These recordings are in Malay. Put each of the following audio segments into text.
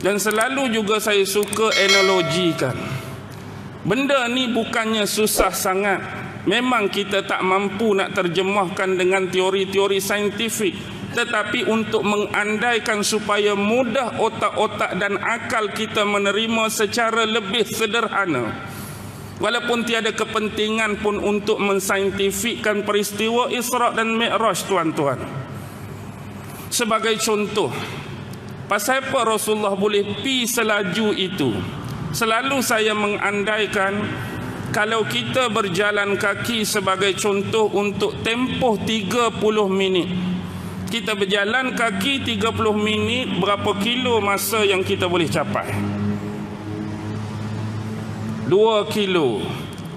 Dan selalu juga saya suka analogikan. Benda ni bukannya susah sangat. Memang kita tak mampu nak terjemahkan dengan teori-teori saintifik. Tetapi untuk mengandaikan supaya mudah otak-otak dan akal kita menerima secara lebih sederhana. Walaupun tiada kepentingan pun untuk mensaintifikkan peristiwa Isra' dan Mi'raj, tuan-tuan. Sebagai contoh, pasal apa Rasulullah boleh pi selaju itu? Selalu saya mengandaikan kalau kita berjalan kaki sebagai contoh untuk tempoh 30 minit. Kita berjalan kaki 30 minit, berapa kilo masa yang kita boleh capai? 2 kilo.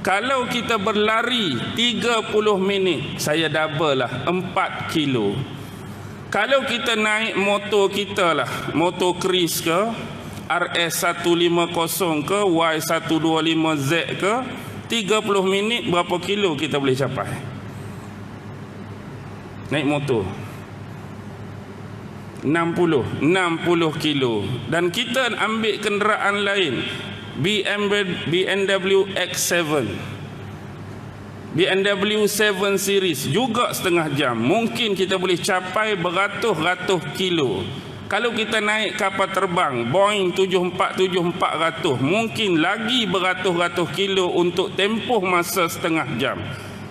Kalau kita berlari 30 minit, saya double lah, 4 kilo. Kalau kita naik motor kita lah, motor Kris ke, RS150 ke, Y125Z ke, 30 minit berapa kilo kita boleh capai? Naik motor 60 kilo. Dan kita ambil kenderaan lain, BMW X7, BMW 7 series, juga setengah jam. Mungkin kita boleh capai beratus-ratus kilo. Kalau kita naik kapal terbang Boeing 747-400, mungkin lagi beratus-ratus kilo untuk tempoh masa setengah jam.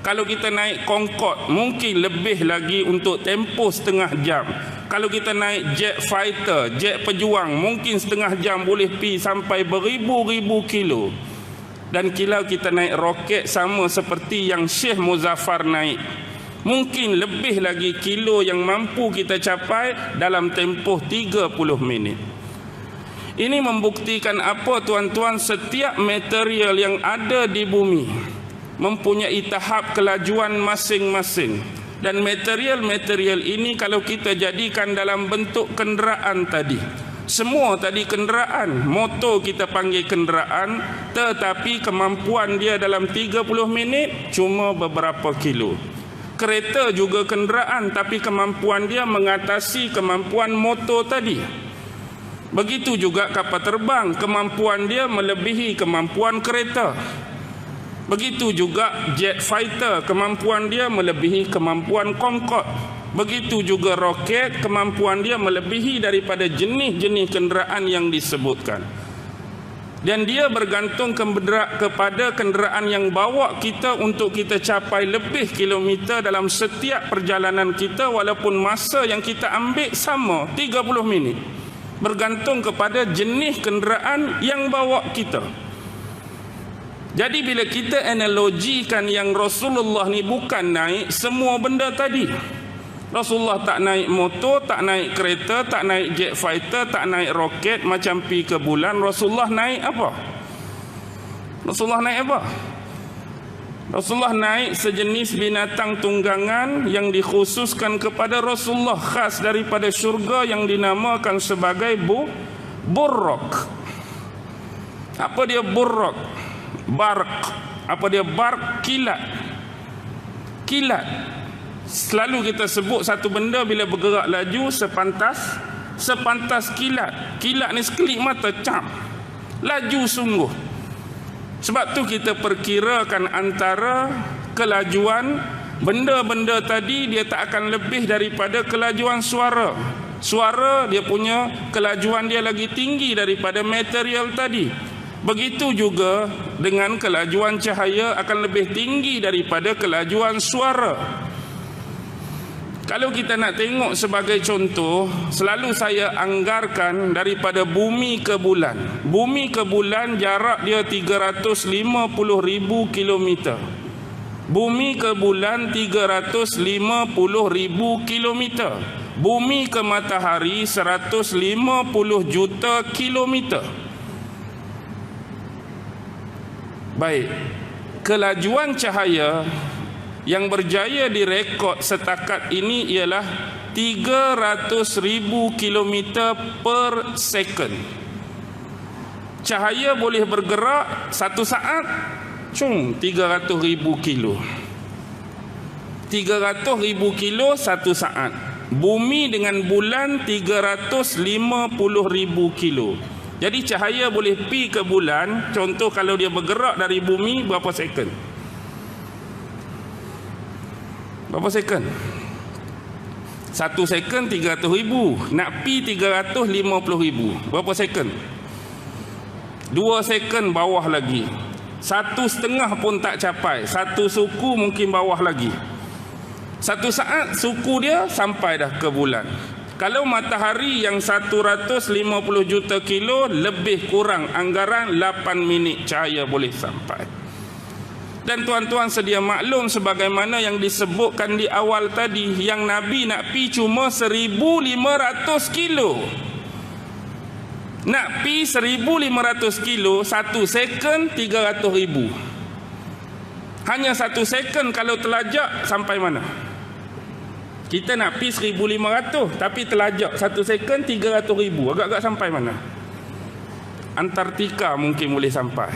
Kalau kita naik Concorde, mungkin lebih lagi untuk tempoh setengah jam. Kalau kita naik jet fighter, jet pejuang, mungkin setengah jam boleh pi sampai beribu-ribu kilo. Dan kalau kita naik roket sama seperti yang Syekh Muzaffar naik, mungkin lebih lagi kilo yang mampu kita capai dalam tempoh 30 minit. Ini membuktikan apa, tuan-tuan? Setiap material yang ada di bumi mempunyai tahap kelajuan masing-masing. Dan material-material ini kalau kita jadikan dalam bentuk kenderaan tadi, semua tadi kenderaan, motor kita panggil kenderaan, tetapi kemampuan dia dalam 30 minit cuma beberapa kilo. Kereta juga kenderaan, tapi kemampuan dia mengatasi kemampuan motor tadi. Begitu juga kapal terbang, kemampuan dia melebihi kemampuan kereta. Begitu juga jet fighter, kemampuan dia melebihi kemampuan Concorde. Begitu juga roket, kemampuan dia melebihi daripada jenis-jenis kenderaan yang disebutkan. Dan dia bergantung kepada kenderaan yang bawa kita untuk kita capai lebih kilometer dalam setiap perjalanan kita, walaupun masa yang kita ambil sama 30 minit. Bergantung kepada jenis kenderaan yang bawa kita. Jadi bila kita analogikan yang Rasulullah ni bukan naik semua benda tadi. Rasulullah tak naik motor, tak naik kereta, tak naik jet fighter, tak naik roket macam pi ke bulan. Rasulullah naik apa? Rasulullah naik apa? Rasulullah naik sejenis binatang tunggangan yang dikhususkan kepada Rasulullah, khas daripada syurga, yang dinamakan sebagai burraq. Apa dia burraq? Barq. Apa dia barq? Kilat. Kilat. Selalu kita sebut satu benda bila bergerak laju sepantas kilat. Kilat ni sekelip mata, cap, laju sungguh. Sebab tu kita perkirakan antara kelajuan benda-benda tadi, dia tak akan lebih daripada kelajuan suara. Suara dia punya kelajuan dia lagi tinggi daripada material tadi. Begitu juga dengan kelajuan cahaya akan lebih tinggi daripada kelajuan suara. Kalau kita nak tengok sebagai contoh, selalu saya anggarkan daripada bumi ke bulan. Bumi ke bulan jarak dia 350,000 kilometer. Bumi ke bulan 350,000 kilometer. Bumi ke matahari 150 juta kilometer. Baik, kelajuan cahaya yang berjaya direkod setakat ini ialah 300,000 kilometer per second. Cahaya boleh bergerak satu saat, 300,000 kilo. 300,000 kilo satu saat. bumi dengan bulan 350,000 kilo. Jadi cahaya boleh pi ke bulan. Contoh kalau dia bergerak dari bumi, berapa second? Berapa second? 1 second 300,000. Nak pi 350,000, berapa second? 2 second bawah lagi. 1,5 pun tak capai. 1 suku mungkin bawah lagi. 1 saat suku dia sampai dah ke bulan. Kalau matahari yang 150 juta kilo, lebih kurang anggaran 8 minit cahaya boleh sampai. Dan tuan-tuan sedia maklum sebagaimana yang disebutkan di awal tadi, yang Nabi nak pi cuma 1,500 kilo. Nak pi 1,500 kilo, 1 second 300,000. Hanya 1 second kalau telajak sampai mana? Kita nak pi 1,500 tapi telajak 1 second 300,000. Agak-agak sampai mana? Antartika mungkin boleh sampai.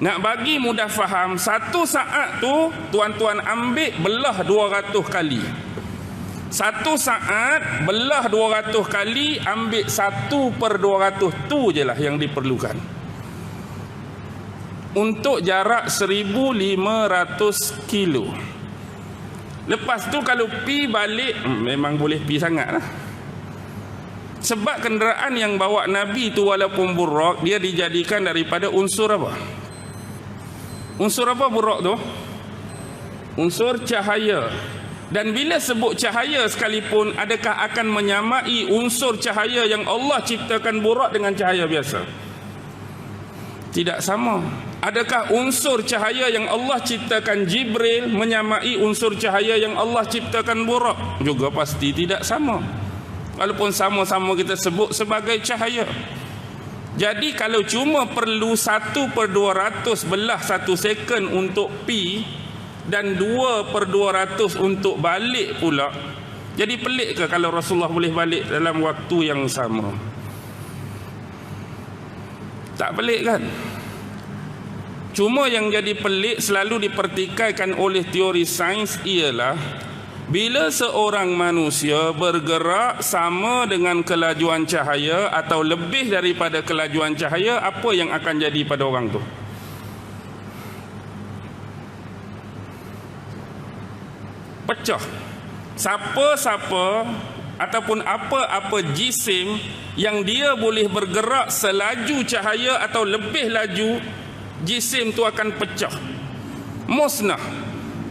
Nak bagi mudah faham, 1 saat tu tuan-tuan ambil belah 200 kali. 1 saat belah 200 kali, ambil 1/200. Tu je lah yang diperlukan untuk jarak 1,500 kilo. Lepas tu kalau pi balik, memang boleh pi sangat lah. Sebab kenderaan yang bawa Nabi tu walaupun buruk, dia dijadikan daripada unsur apa? Unsur apa buruk tu? Unsur cahaya. Dan bila sebut cahaya sekalipun, adakah akan menyamai unsur cahaya yang Allah ciptakan buruk dengan cahaya biasa? Tidak sama. Adakah unsur cahaya yang Allah ciptakan Jibril menyamai unsur cahaya yang Allah ciptakan buruk? Juga pasti tidak sama. Walaupun sama-sama kita sebut sebagai cahaya. Jadi kalau cuma perlu 1/200 belah 1 second untuk pi dan 2/200 untuk balik pula, jadi pelik ke kalau Rasulullah boleh balik dalam waktu yang sama? Tak pelik kan? Cuma yang jadi pelik selalu dipertikaikan oleh teori sains ialah bila seorang manusia bergerak sama dengan kelajuan cahaya atau lebih daripada kelajuan cahaya, apa yang akan jadi pada orang tu? Pecah. Siapa-siapa ataupun apa-apa jisim yang dia boleh bergerak selaju cahaya atau lebih laju, jisim tu akan pecah, musnah.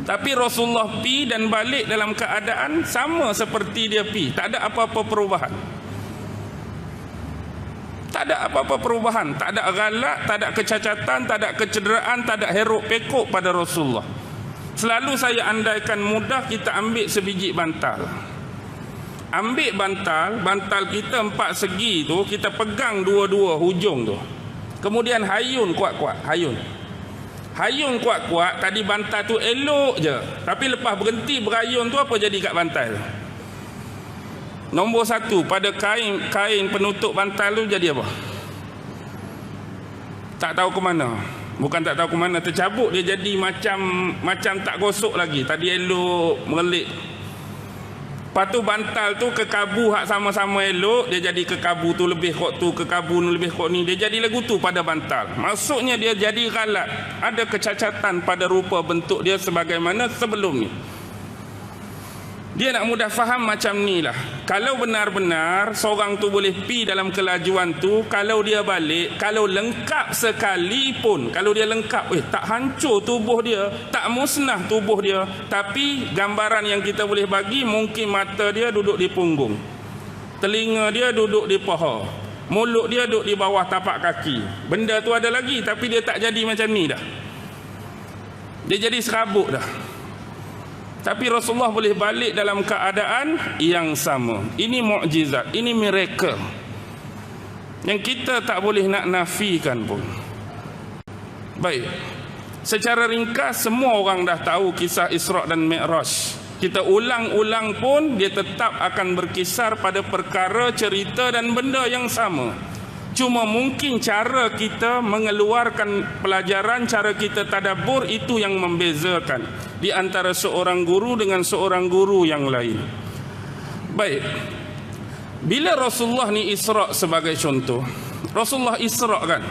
Tapi Rasulullah pi dan balik dalam keadaan sama seperti dia pi. Tak ada apa-apa perubahan. Tak ada apa-apa perubahan. Tak ada galak, tak ada kecacatan, tak ada kecederaan, tak ada heruk pekok pada Rasulullah. Selalu saya andaikan mudah, kita ambil sebiji bantal. Ambil bantal kita 4 segi tu, kita pegang dua-dua hujung tu. Kemudian hayun kuat-kuat, hayun kuat-kuat. Tadi bantal tu elok je, tapi lepas berhenti berayun tu, apa jadi kat bantal? Nombor 1, pada kain penutup bantal tu jadi apa? Tak tahu ke mana. Bukan tak tahu ke mana, tercabut. Dia jadi macam tak gosok lagi. Tadi elok, merelik. Lepas tu bantal tu kekabu hak sama-sama elok, dia jadi kekabu tu lebih kok tu, kekabu tu lebih kok ni, dia jadi lagu tu pada bantal. Maksudnya dia jadi galat, ada kecacatan pada rupa bentuk dia sebagaimana sebelum ni. Dia nak mudah faham macam ni lah. Kalau benar-benar seorang tu boleh pi dalam kelajuan tu, kalau dia balik, kalau lengkap sekalipun, kalau dia lengkap, tak hancur tubuh dia, tak musnah tubuh dia, tapi gambaran yang kita boleh bagi, mungkin mata dia duduk di punggung, telinga dia duduk di paha, mulut dia duduk di bawah tapak kaki. Benda tu ada lagi, tapi dia tak jadi macam ni dah. Dia jadi serabut dah. Tapi Rasulullah boleh balik dalam keadaan yang sama. Ini mukjizat, ini miracle yang kita tak boleh nak nafikan pun. Baik, secara ringkas semua orang dah tahu kisah Isra' dan Mi'raj. Kita ulang-ulang pun dia tetap akan berkisar pada perkara, cerita dan benda yang sama. Cuma mungkin cara kita mengeluarkan pelajaran, cara kita tadabbur, itu yang membezakan di antara seorang guru dengan seorang guru yang lain. Baik. Bila Rasulullah ni Isra' sebagai contoh, Rasulullah Isra' kan?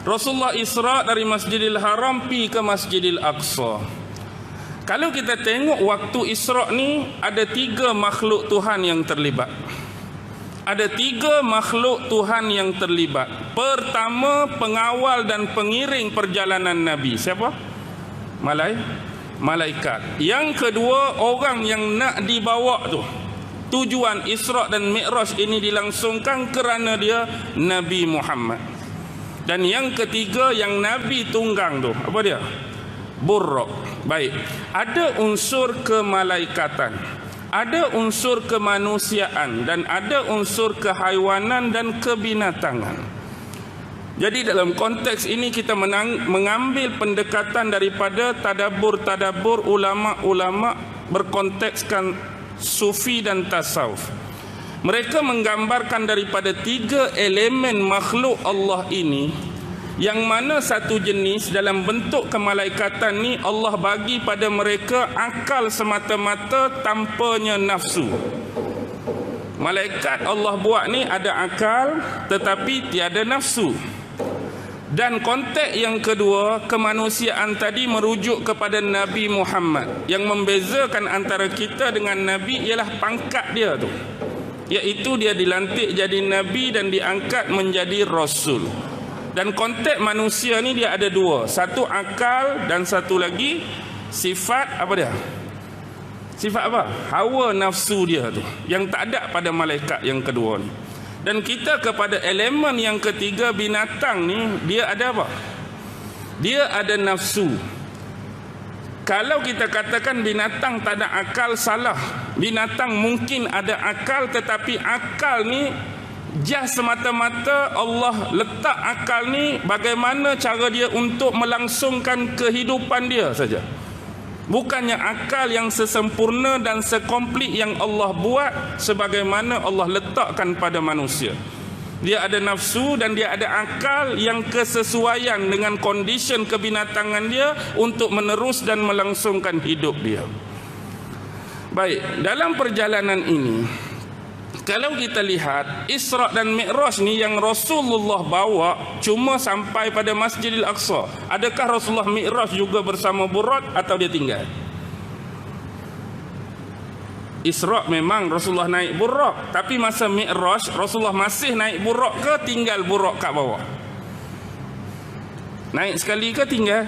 Rasulullah Isra' dari Masjidil Haram pi ke Masjidil Aqsa. Kalau kita tengok waktu Isra' ni, ada 3 makhluk Tuhan yang terlibat. Ada 3 makhluk Tuhan yang terlibat. Pertama, pengawal dan pengiring perjalanan Nabi. Siapa? Malaikat. Yang kedua, orang yang nak dibawa tu. Tujuan Isra' dan Mi'raj ini dilangsungkan kerana dia Nabi Muhammad. Dan yang ketiga, yang Nabi tunggang tu, apa dia? Buraq. Baik. Ada unsur kemalaikatan, ada unsur kemanusiaan, dan ada unsur kehaiwanan dan kebinatangan. Jadi dalam konteks ini kita mengambil pendekatan daripada tadabbur ulama-ulama berkontekskan sufi dan tasawuf. Mereka menggambarkan daripada 3 elemen makhluk Allah ini, yang mana satu jenis dalam bentuk kemalaikatan ni Allah bagi pada mereka akal semata-mata tanpanya nafsu. Malaikat Allah buat ni ada akal tetapi tiada nafsu. Dan konteks yang kedua, kemanusiaan tadi merujuk kepada Nabi Muhammad. Yang membezakan antara kita dengan Nabi ialah pangkat dia tu, iaitu dia dilantik jadi Nabi dan diangkat menjadi Rasul. Dan konteks manusia ni dia ada 2, satu akal dan satu lagi sifat apa dia? Sifat apa? Hawa nafsu dia tu, yang tak ada pada malaikat yang kedua ni. Dan kita kepada elemen yang ketiga, binatang ni, dia ada apa? Dia ada nafsu. Kalau kita katakan binatang tak ada akal, salah. Binatang mungkin ada akal, tetapi akal ni just semata-mata Allah letak akal ni bagaimana cara dia untuk melangsungkan kehidupan dia saja. Bukannya akal yang sesempurna dan sekomplit yang Allah buat sebagaimana Allah letakkan pada manusia. Dia ada nafsu dan dia ada akal yang kesesuaian dengan kondisi kebinatangan dia untuk menerus dan melangsungkan hidup dia. Baik, dalam perjalanan ini, kalau kita lihat Isra' dan Mi'raj ni yang Rasulullah bawa cuma sampai pada Masjidil Aqsa. Adakah Rasulullah Mi'raj juga bersama Buraq atau dia tinggal? Isra' memang Rasulullah naik Buraq, tapi masa Mi'raj Rasulullah masih naik Buraq ke tinggal Buraq kat bawah? Naik sekali ke tinggal?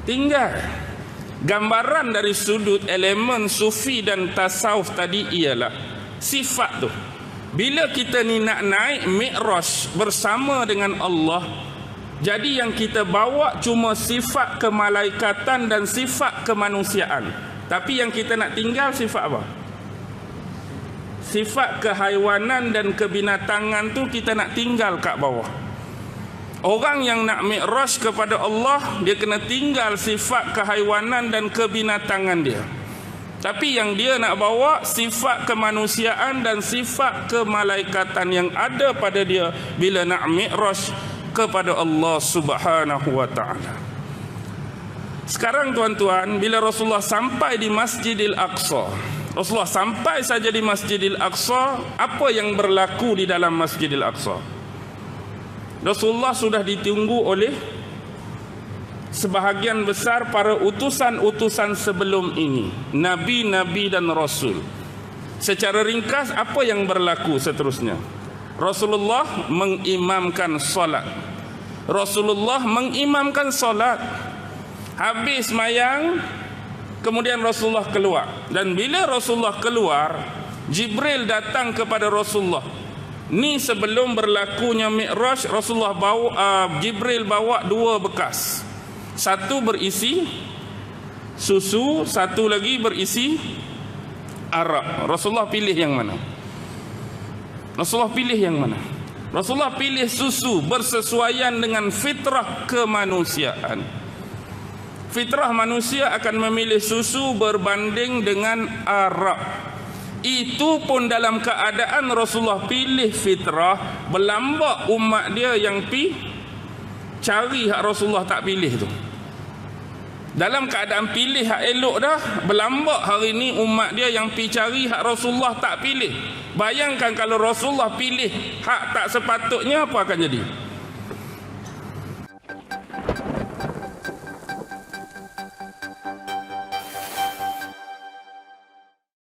Tinggal. Gambaran dari sudut elemen sufi dan tasawuf tadi ialah sifat tu. Bila kita ni nak naik Mi'raj bersama dengan Allah, jadi yang kita bawa cuma sifat kemalaikatan dan sifat kemanusiaan. Tapi yang kita nak tinggal sifat apa? Sifat kehaiwanan dan kebinatangan tu kita nak tinggal kat bawah. Orang yang nak Mi'raj kepada Allah, dia kena tinggal sifat kehaiwanan dan kebinatangan dia. Tapi yang dia nak bawa sifat kemanusiaan dan sifat kemalaikatan yang ada pada dia bila nak Mi'raj kepada Allah Subhanahu wa taala. Sekarang tuan-tuan, bila Rasulullah sampai di Masjidil Aqsa, Rasulullah sampai saja di Masjidil Aqsa, apa yang berlaku di dalam Masjidil Aqsa? Rasulullah sudah ditunggu oleh sebahagian besar para utusan-utusan sebelum ini, nabi-nabi dan rasul. Secara ringkas, apa yang berlaku seterusnya? Rasulullah mengimamkan solat. Rasulullah mengimamkan solat. Habis mayang, kemudian Rasulullah keluar. Dan bila Rasulullah keluar, Jibril datang kepada Rasulullah. Ni sebelum berlakunya Mi'raj, Rasulullah Jibril bawa 2 bekas. Satu berisi susu, satu lagi berisi arak. Rasulullah pilih yang mana? Rasulullah pilih yang mana? Rasulullah pilih susu bersesuaian dengan fitrah kemanusiaan. Fitrah manusia akan memilih susu berbanding dengan arak. Itu pun dalam keadaan Rasulullah pilih fitrah, berlambak umat dia yang cari hak Rasulullah tak pilih tu. dalam keadaan pilih hak elok dah, berlambak hari ni umat dia yang pi cari hak Rasulullah tak pilih. Bayangkan kalau Rasulullah pilih hak tak sepatutnya, apa akan jadi?